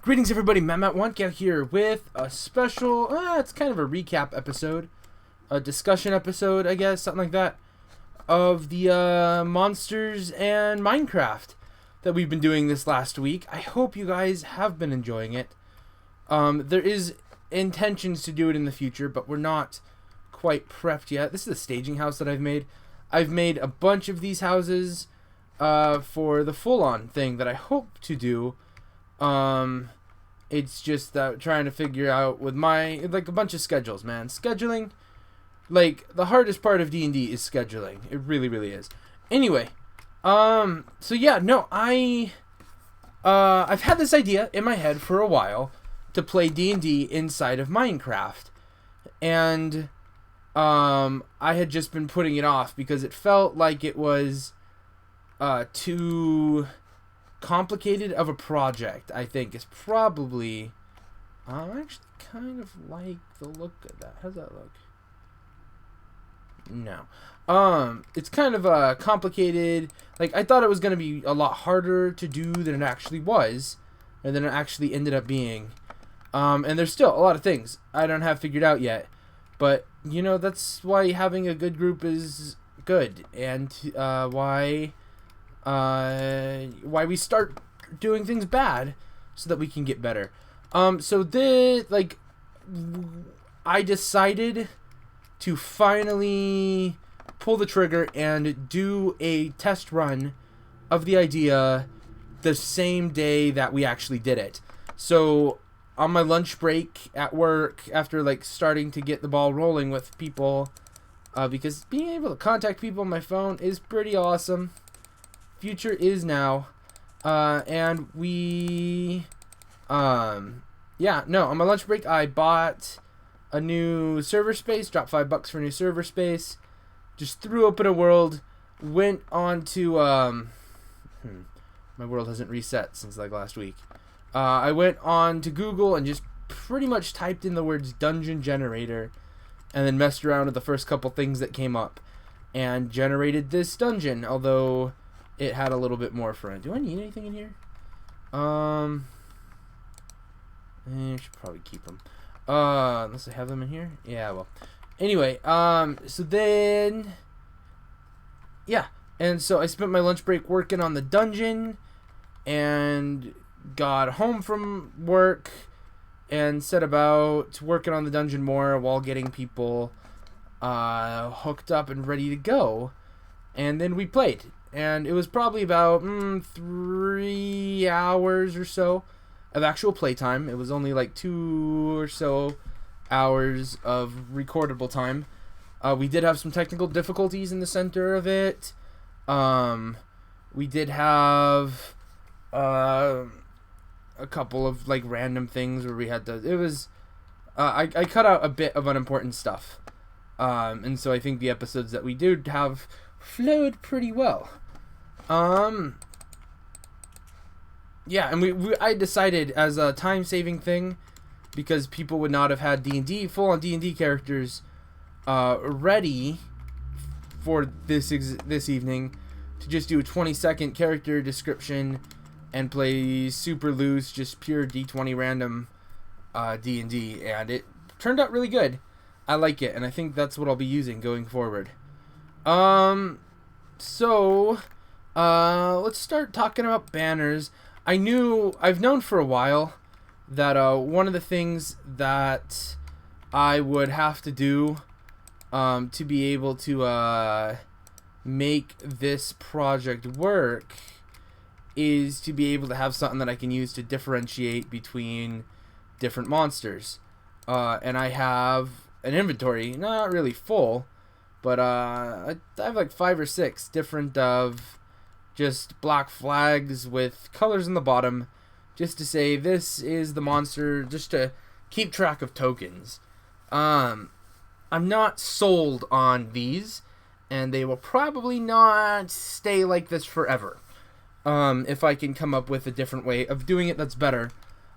Greetings everybody, Matt Wonka here with a special, it's kind of a recap episode, a discussion episode, I guess, something like that, of the Monsters and Minecraft that we've been doing this last week. I hope you guys have been enjoying it. There is intentions to do it in the future, but we're not quite prepped yet. This is the staging house that I've made. I've made a bunch of these houses for the full-on thing that I hope to do. It's just trying to figure out with my, like, a bunch of schedules, man. Scheduling, like, the hardest part of D&D is scheduling. It really, really is. Anyway, so yeah, no, I've had this idea in my head for a while to play D&D inside of Minecraft. And, I had just been putting it off because it felt like it was, too complicated of a project. I think is probably I actually kind of like the look of that. How's that look? No. It's kind of complicated. Like, I thought it was going to be a lot harder to do than it actually was, and then it actually ended up being. And there's still a lot of things I don't have figured out yet, but you know, that's why having a good group is good, and why we start doing things bad so that we can get better. I decided to finally pull the trigger and do a test run of the idea the same day that we actually did it. So on my lunch break at work, after like starting to get the ball rolling with people, because being able to contact people on my phone is pretty awesome. Future is now, and we, on my lunch break, I bought a new server space, dropped $5 for a new server space, just threw open a world, went on to, my world hasn't reset since like last week. I went on to Google and just pretty much typed in the words dungeon generator, and then messed around with the first couple things that came up, and generated this dungeon, although it had a little bit more for it. Do I need anything in here? I should probably keep them. Unless I have them in here. Yeah, well. Anyway, so then, yeah. And so I spent my lunch break working on the dungeon, and got home from work, and set about working on the dungeon more while getting people hooked up and ready to go. And then we played. And it was probably about 3 hours or so of actual playtime. It was only like 2 or so hours of recordable time. We did have some technical difficulties in the center of it. We did have a couple of like random things where we had to. It was I cut out a bit of unimportant stuff, and so I think the episodes that we did have flowed pretty well. Yeah, and I decided as a time-saving thing, because people would not have had D&D, full-on D&D characters ready for this evening, to just do a 20-second character description and play super loose, just pure D20 random D&D, and it turned out really good. I like it, and I think that's what I'll be using going forward. Let's start talking about banners. I've known for a while that one of the things that I would have to do to be able to make this project work is to be able to have something that I can use to differentiate between different monsters. And I have an inventory, not really full, but I have like 5 or 6 different of just black flags with colors in the bottom, just to say this is the monster, just to keep track of tokens. I'm not sold on these, and they will probably not stay like this forever. If I can come up with a different way of doing it that's better.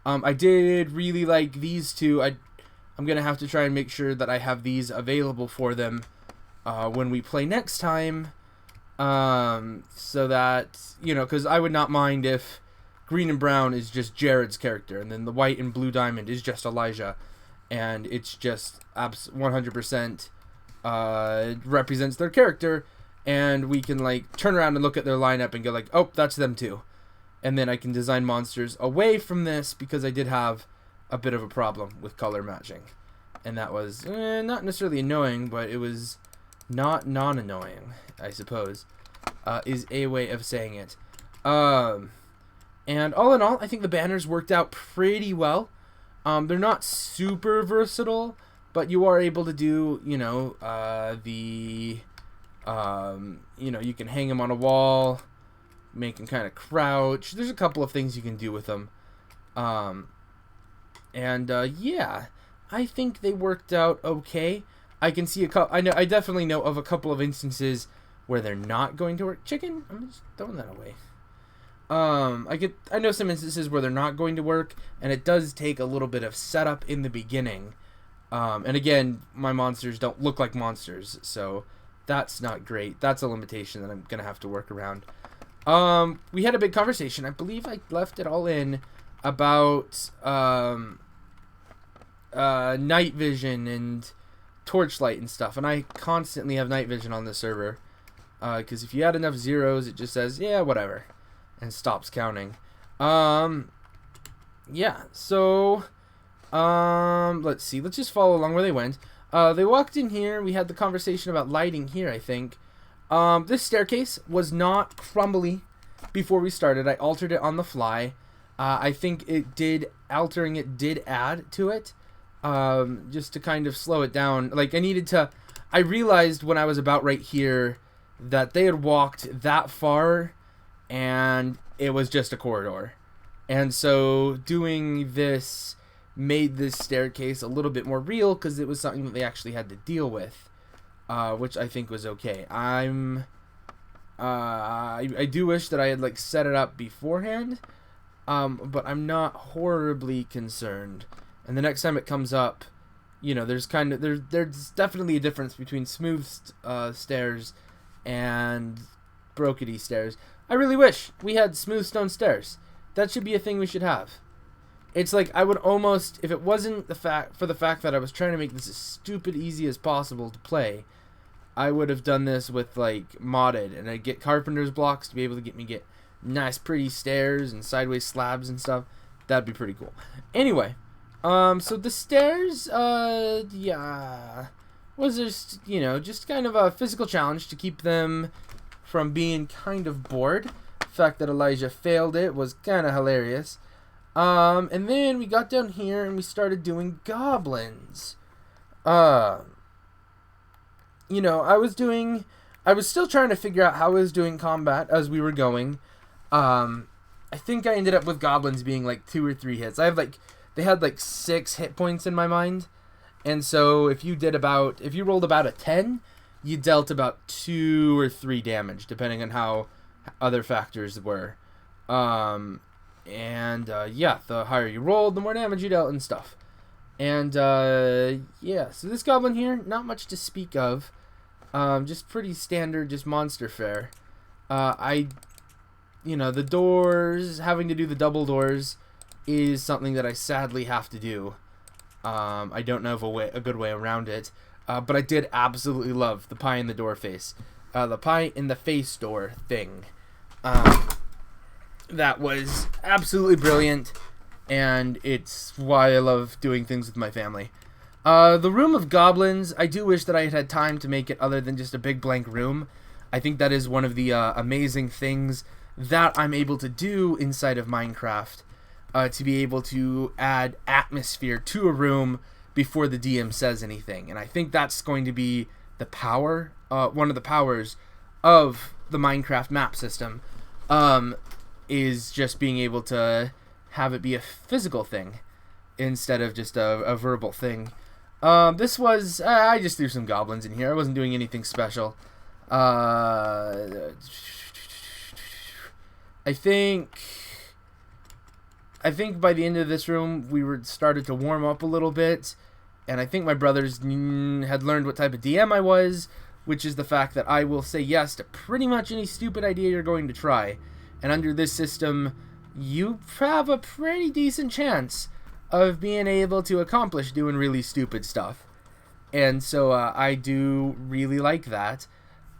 I did really like these two. I'm gonna have to try and make sure that I have these available for them when we play next time. So that, you know, because I would not mind if green and brown is just Jared's character, and then the white and blue diamond is just Elijah, and it's just 100% represents their character, and we can like turn around and look at their lineup and go like, oh, that's them too. And then I can design monsters away from this, because I did have a bit of a problem with color matching. And that was not necessarily annoying, but it was not non-annoying, I suppose, is a way of saying it. And all in all, I think the banners worked out pretty well. They're not super versatile, but you are able to do, you know, you can hang them on a wall, make them kind of crouch. There's a couple of things you can do with them. Yeah, I think they worked out okay. I can see I definitely know of a couple of instances where they're not going to work. Chicken? I'm just throwing that away. I know some instances where they're not going to work, and it does take a little bit of setup in the beginning. And again, my monsters don't look like monsters, so that's not great. That's a limitation that I'm gonna have to work around. We had a big conversation. I believe I left it all in about night vision and torchlight and stuff, and I constantly have night vision on this server, because if you add enough zeros, it just says, yeah, whatever, and stops counting. Yeah, so let's see, let's just follow along where they went. They walked in here, we had the conversation about lighting here, I think. This staircase was not crumbly before we started. I altered it on the fly. I think altering it did add to it, just to kind of slow it down. Like, I realized when I was about right here that they had walked that far and it was just a corridor. And so doing this made this staircase a little bit more real, because it was something that they actually had to deal with, which I think was okay. I do wish that I had like set it up beforehand, but I'm not horribly concerned. And the next time it comes up, you know, there's definitely a difference between smooth stairs and brokety stairs. I really wish we had smooth stone stairs. That should be a thing we should have. It's like, I would almost, if it wasn't for the fact that I was trying to make this as stupid easy as possible to play, I would have done this with like modded, and I'd get carpenter's blocks to be able to get nice pretty stairs and sideways slabs and stuff. That'd be pretty cool. Anyway, so the stairs, yeah, was just, you know, just kind of a physical challenge to keep them from being kind of bored. The fact that Elijah failed it was kind of hilarious. And then we got down here and we started doing goblins. You know, I was still trying to figure out how I was doing combat as we were going. I think I ended up with goblins being like 2 or 3 hits. They had like 6 hit points in my mind. And so if you rolled about a 10, you dealt about 2 or 3 damage, depending on how other factors were. Yeah, the higher you rolled, the more damage you dealt and stuff. And, yeah, so this goblin here, not much to speak of. Just pretty standard, just monster fare. The doors, having to do the double doors is something that I sadly have to do. I don't know of a good way around it. But I did absolutely love the pie in the door face. The pie in the face door thing. That was absolutely brilliant, and it's why I love doing things with my family. The Room of Goblins, I do wish that I had had time to make it other than just a big blank room. I think that is one of the amazing things that I'm able to do inside of Minecraft, to be able to add atmosphere to a room before the DM says anything. And I think that's going to be the power, one of the powers of the Minecraft map system, is just being able to have it be a physical thing instead of just a verbal thing. I just threw some goblins in here. I wasn't doing anything special. I think by the end of this room, we started to warm up a little bit, and I think my brothers had learned what type of DM I was, which is the fact that I will say yes to pretty much any stupid idea you're going to try. And under this system, you have a pretty decent chance of being able to accomplish doing really stupid stuff. And so I do really like that.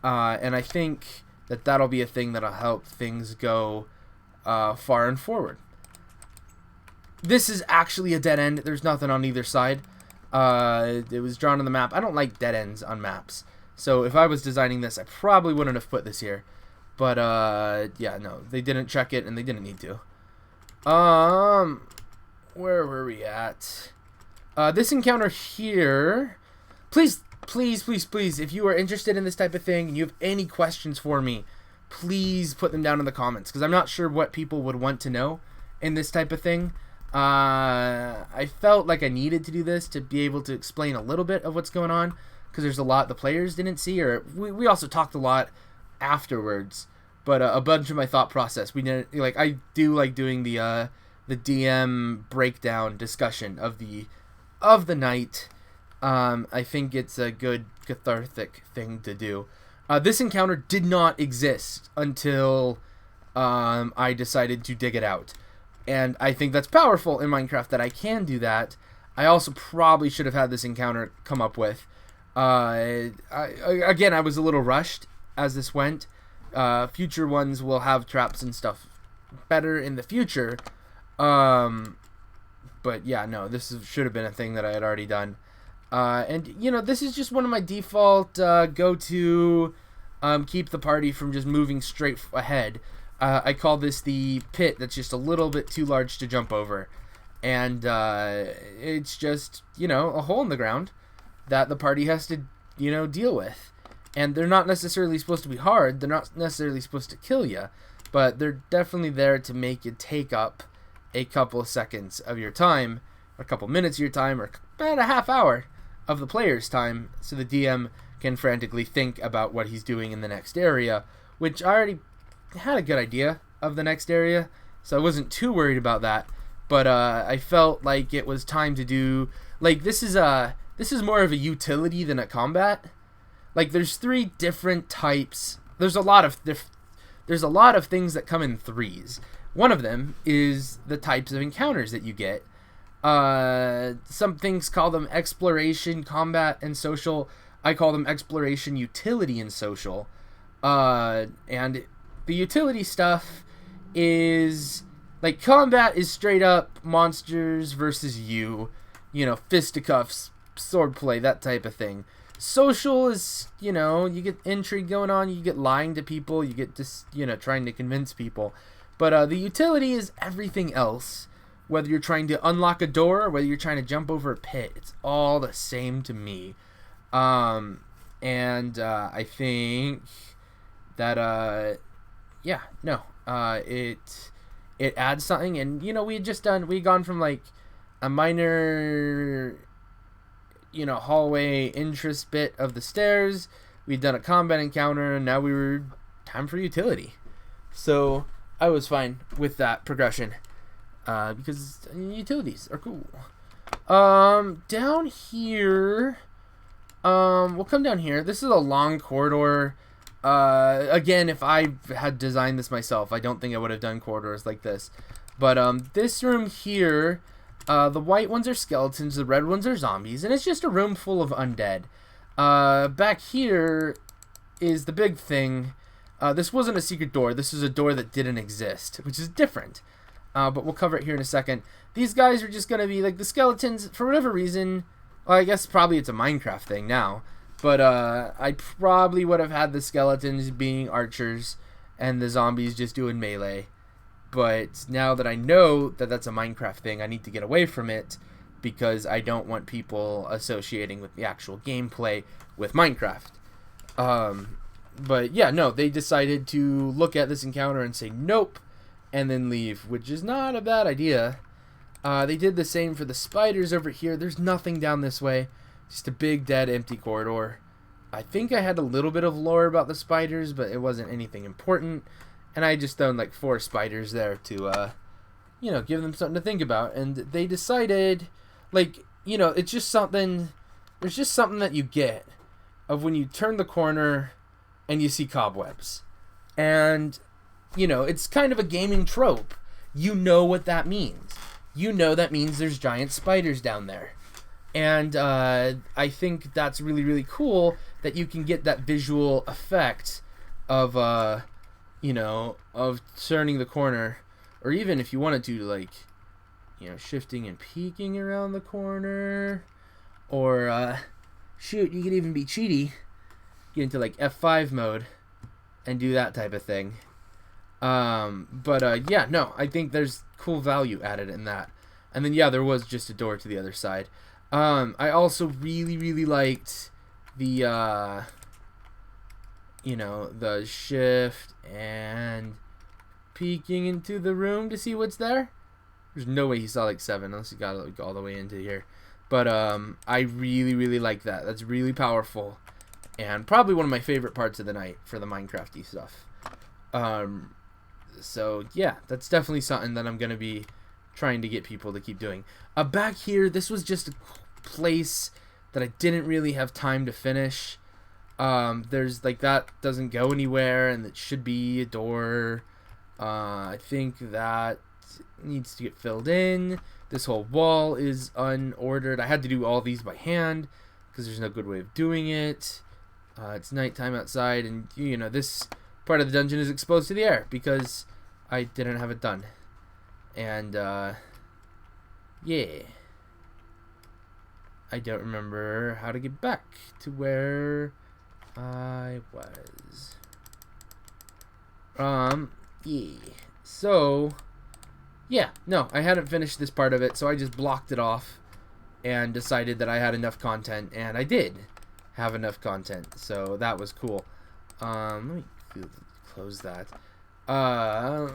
And I think that that'll be a thing that'll help things go far and forward. This is actually a dead end. There's nothing on either side. It was drawn on the map. I don't like dead ends on maps. So if I was designing this, I probably wouldn't have put this here. But, yeah, no. They didn't check it, and they didn't need to. Where were we at? This encounter here... Please, please, please, please, if you are interested in this type of thing and you have any questions for me, please put them down in the comments, because I'm not sure what people would want to know in this type of thing. I felt like I needed to do this to be able to explain a little bit of what's going on, because there's a lot the players didn't see, or we also talked a lot afterwards, but a bunch of my thought process, we didn't, like, I do like doing the DM breakdown discussion of the night. I think it's a good cathartic thing to do. This encounter did not exist until I decided to dig it out. And I think that's powerful in Minecraft that I can do that. I also probably should have had this encounter come up with. Again, I was a little rushed as this went. Future ones will have traps and stuff better in the future. But yeah, no, this should have been a thing that I had already done. And, you know, this is just one of my default go-to keep the party from just moving straight ahead. I call this the pit that's just a little bit too large to jump over. And it's just, you know, a hole in the ground that the party has to, you know, deal with. And they're not necessarily supposed to be hard. They're not necessarily supposed to kill you. But they're definitely there to make you take up a couple of seconds of your time, or a couple minutes of your time, or about a half hour of the player's time, so the DM can frantically think about what he's doing in the next area, which I already had a good idea of the next area, so I wasn't too worried about that. But I felt like it was time to do, like, this is more of a utility than a combat. Like, there's 3 different types. There's a lot of things that come in threes. One of them is the types of encounters that you get. Some things call them exploration, combat, and social. I call them exploration, utility, and social. And the utility stuff is, like, combat is straight up monsters versus you know, fisticuffs, swordplay, that type of thing. Social is, you know, you get intrigue going on, you get lying to people, you get just, you know, trying to convince people. But the utility is everything else. Whether you're trying to unlock a door or whether you're trying to jump over a pit, it's all the same to me. And I think that yeah, no, it adds something. And, you know, we'd gone from, like, a minor, you know, hallway interest bit of the stairs. We'd done a combat encounter, and now we were time for utility. So I was fine with that progression, because utilities are cool. Down here, we'll come down here. This is a long corridor. Again, if I had designed this myself, I don't think I would have done corridors like this. But this room here, the white ones are skeletons, the red ones are zombies, and it's just a room full of undead. Back here is the big thing. This wasn't a secret door. This is a door that didn't exist, which is different. But we'll cover it here in a second. These guys are just going to be, like, the skeletons, for whatever reason. Well, I guess probably it's a Minecraft thing now. But I probably would have had the skeletons being archers and the zombies just doing melee. But now that I know that that's a Minecraft thing, I need to get away from it, because I don't want people associating with the actual gameplay with Minecraft. But yeah, no, they decided to look at this encounter and say nope, and then leave, which is not a bad idea. They did the same for the spiders over here. There's nothing down this way, just a big dead empty corridor. I think I had a little bit of lore about the spiders, but it wasn't anything important, and I just thrown like 4 spiders there to you know, give them something to think about. And they decided, like, you know, it's just something, there's just something that you get of when you turn the corner and you see cobwebs. And, you know, it's kind of a gaming trope. you know what that means. You know that means there's giant spiders down there. And I think that's really, really cool that you can get that visual effect of, of turning the corner. Or even if you wanted to, like, shifting and peeking around the corner. Or, shoot, you could even be cheaty. Get into, like, F5 mode and do that type of thing. Yeah, no, I think there's cool value added in that. And then, yeah, there was just a door to the other side. I also really, really liked the, the shift and peeking into the room to see what's there. There's no way he saw like 7 unless he got like all the way into here. But I really, really like that. That's really powerful. And probably one of my favorite parts of the night for the Minecrafty stuff. So, yeah, that's definitely something that I'm going to be trying to get people to keep doing. Back here, this was just a place that I didn't really have time to finish. There's, like, that doesn't go anywhere, and it should be a door. I think that needs to get filled in. This whole wall is unordered. I had to do all these by hand because there's no good way of doing it. It's nighttime outside, and this part of the dungeon is exposed to the air because I didn't have it done. And yeah, I don't remember how to get back to where I was. Yeah. So yeah, no, I hadn't finished this part of it, so I just blocked it off and decided that I had enough content, and I did have enough content, so that was cool. Let me close that. I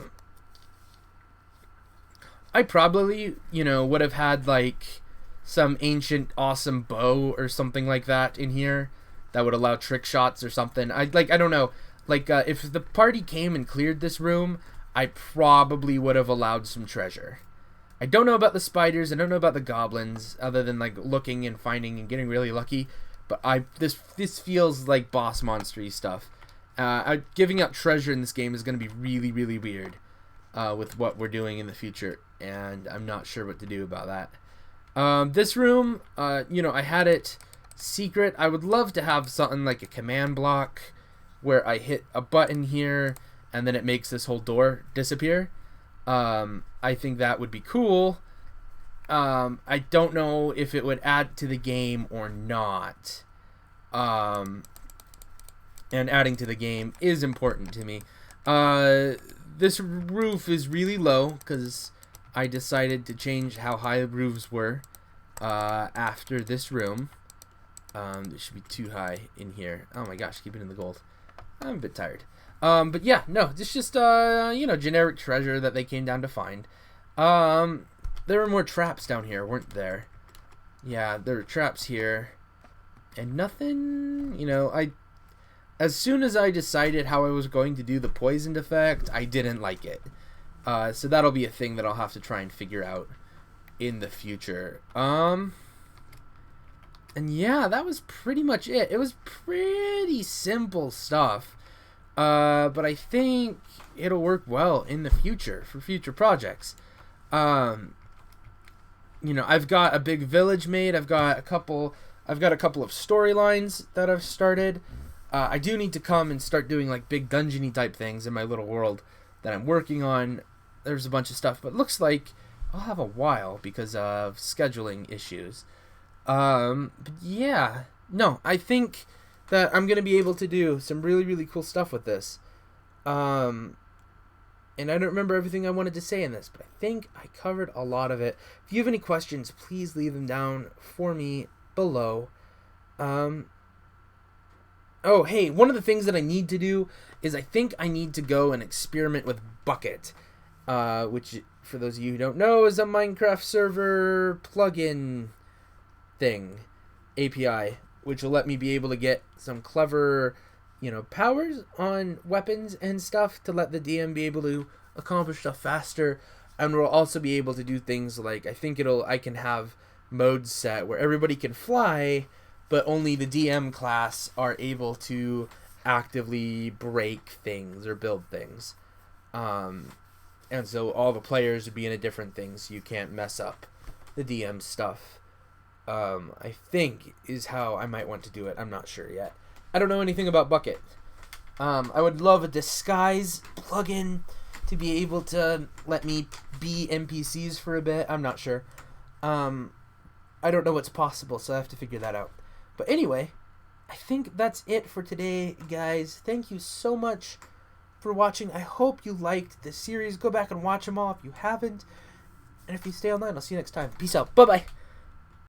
probably, would have had like some ancient awesome bow or something like that in here that would allow trick shots or something. I don't know. Like if the party came and cleared this room, I probably would have allowed some treasure. I don't know about the spiders. I don't know about the goblins, other than like looking and finding and getting really lucky. But this feels like boss monstery stuff. Giving out treasure in this game is going to be really, really weird with what we're doing in the future, and I'm not sure what to do about that. This room, I had it secret. I would love to have something like a command block where I hit a button here and then it makes this whole door disappear. I think that would be cool. I don't know if it would add to the game or not. And adding to the game is important to me. This roof is really low because I decided to change how high the roofs were after this room. It should be too high in here. Oh my gosh, keep it in the gold. I'm a bit tired. But yeah, no, it's just generic treasure that they came down to find. There were more traps down here, weren't there? Yeah, there were traps here. And nothing, as soon as I decided how I was going to do the poisoned effect, I didn't like it. So that'll be a thing that I'll have to try and figure out in the future. And yeah, that was pretty much it. It was pretty simple stuff. But I think it'll work well in the future for future projects. I've got a big village made. I've got a couple of storylines that I've started. I do need to come and start doing like big dungeony type things in my little world that I'm working on. There's a bunch of stuff, but it looks like I'll have a while because of scheduling issues. But yeah, no, I think that I'm going to be able to do some really, really cool stuff with this. And I don't remember everything I wanted to say in this, but I think I covered a lot of it. If you have any questions, please leave them down for me below. Oh, hey, one of the things that I need to do is I think I need to go and experiment with Bucket, which, for those of you who don't know, is a Minecraft server plugin thing, API, which will let me be able to get some clever, powers on weapons and stuff to let the DM be able to accomplish stuff faster. And we'll also be able to do things like, I can have modes set where everybody can fly, but only the DM class are able to actively break things or build things. And And so all the players would be in a different thing, so you can't mess up the DM stuff. I think is how I might want to do it. I'm not sure yet. I don't know anything about Bucket. I would love a disguise plugin to be able to let me be NPCs for a bit. I'm not sure. I don't know what's possible, so I have to figure that out. But anyway, I think that's it for today, guys. Thank you so much for watching. I hope you liked this series. Go back and watch them all if you haven't. And if you stay online, I'll see you next time. Peace out. Bye-bye.